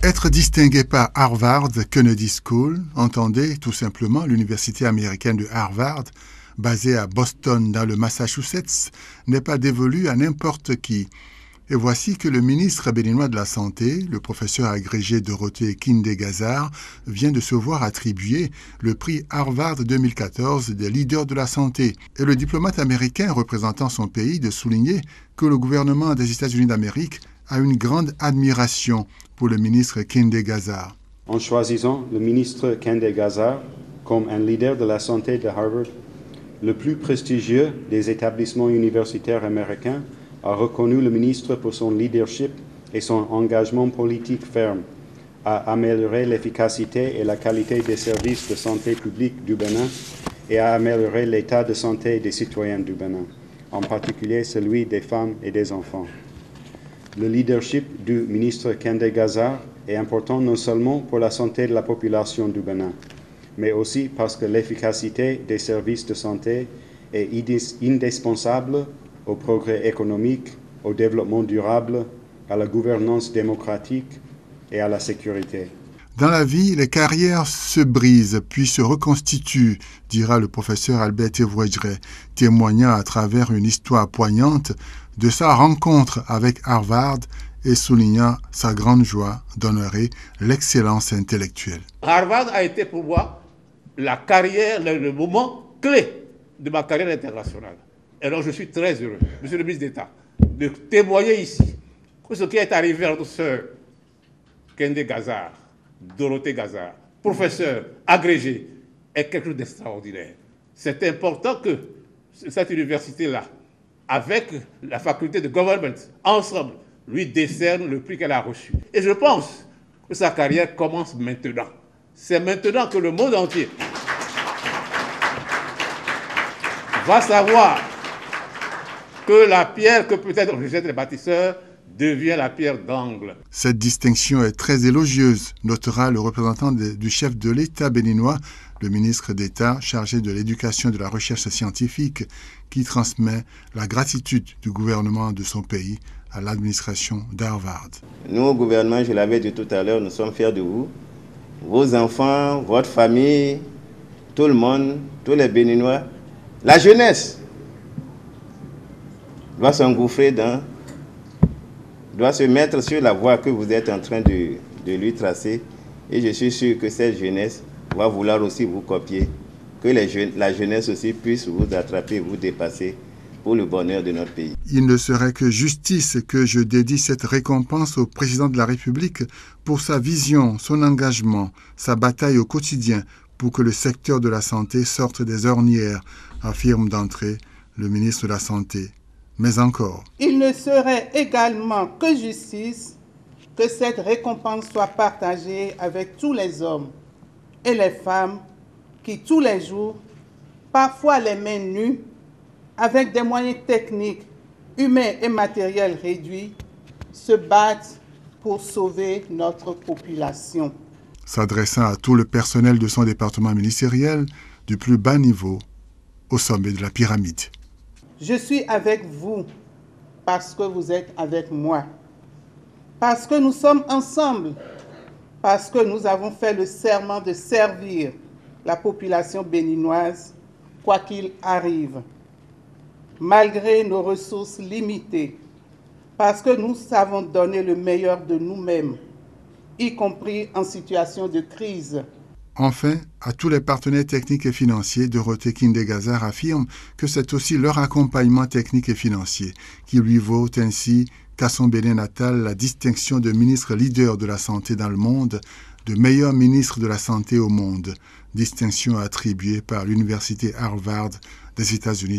Être distingué par Harvard Kennedy School, entendez tout simplement l'université américaine de Harvard, basée à Boston dans le Massachusetts, n'est pas dévolu à n'importe qui. Et voici que le ministre béninois de la Santé, le professeur agrégé Dorothée Kindé-Gazard, vient de se voir attribuer le prix Harvard 2014 des leaders de la santé. Et le diplomate américain représentant son pays de souligner que le gouvernement des États-Unis d'Amérique a une grande admiration pour le ministre Kindé-Gazard. En choisissant le ministre Kindé-Gazard comme un leader de la santé de Harvard, le plus prestigieux des établissements universitaires américains a reconnu le ministre pour son leadership et son engagement politique ferme à améliorer l'efficacité et la qualité des services de santé publique du Bénin et à améliorer l'état de santé des citoyens du Bénin, en particulier celui des femmes et des enfants. Le leadership du ministre Kindé-Gazard est important non seulement pour la santé de la population du Bénin, mais aussi parce que l'efficacité des services de santé est indispensable au progrès économique, au développement durable, à la gouvernance démocratique et à la sécurité. Dans la vie, les carrières se brisent puis se reconstituent, dira le professeur Albert Evouedjre, témoignant à travers une histoire poignante de sa rencontre avec Harvard et soulignant sa grande joie d'honorer l'excellence intellectuelle. Harvard a été pour moi la carrière, le moment clé de ma carrière internationale. Et donc je suis très heureux, monsieur le ministre d'État, de témoigner ici que ce qui est arrivé à notre sœur Kindé-Gazard, Dorothée Gazard, professeur agrégé, est quelque chose d'extraordinaire. C'est important que cette université-là, avec la faculté de government, ensemble, lui décerne le prix qu'elle a reçu. Et je pense que sa carrière commence maintenant. C'est maintenant que le monde entier va savoir que la pierre que peut-être rejettent les bâtisseurs devient la pierre d'angle. Cette distinction est très élogieuse, notera le représentant du chef de l'État béninois, le ministre d'État chargé de l'éducation et de la recherche scientifique, qui transmet la gratitude du gouvernement de son pays à l'administration d'Harvard. Nous, au gouvernement, je l'avais dit tout à l'heure, nous sommes fiers de vous. Vos enfants, votre famille, tout le monde, tous les Béninois, la jeunesse doit s'engouffrer doit se mettre sur la voie que vous êtes en train de lui tracer. Et je suis sûr que cette jeunesse va vouloir aussi vous copier, que la jeunesse aussi puisse vous attraper, vous dépasser pour le bonheur de notre pays. Il ne serait que justice que je dédie cette récompense au président de la République pour sa vision, son engagement, sa bataille au quotidien pour que le secteur de la santé sorte des ornières, affirme d'entrée le ministre de la Santé. Mais encore. Il ne serait également que justice que cette récompense soit partagée avec tous les hommes et les femmes qui, tous les jours, parfois les mains nues, avec des moyens techniques, humains et matériels réduits, se battent pour sauver notre population. S'adressant à tout le personnel de son département ministériel, du plus bas niveau au sommet de la pyramide. Je suis avec vous parce que vous êtes avec moi, parce que nous sommes ensemble, parce que nous avons fait le serment de servir la population béninoise, quoi qu'il arrive, malgré nos ressources limitées, parce que nous savons donner le meilleur de nous-mêmes, y compris en situation de crise. Enfin, à tous les partenaires techniques et financiers, Dorothée Kindé-Gazard affirme que c'est aussi leur accompagnement technique et financier qui lui vaut ainsi qu'à son Bénin natal la distinction de ministre leader de la santé dans le monde, de meilleur ministre de la santé au monde, distinction attribuée par l'université Harvard des États-Unis.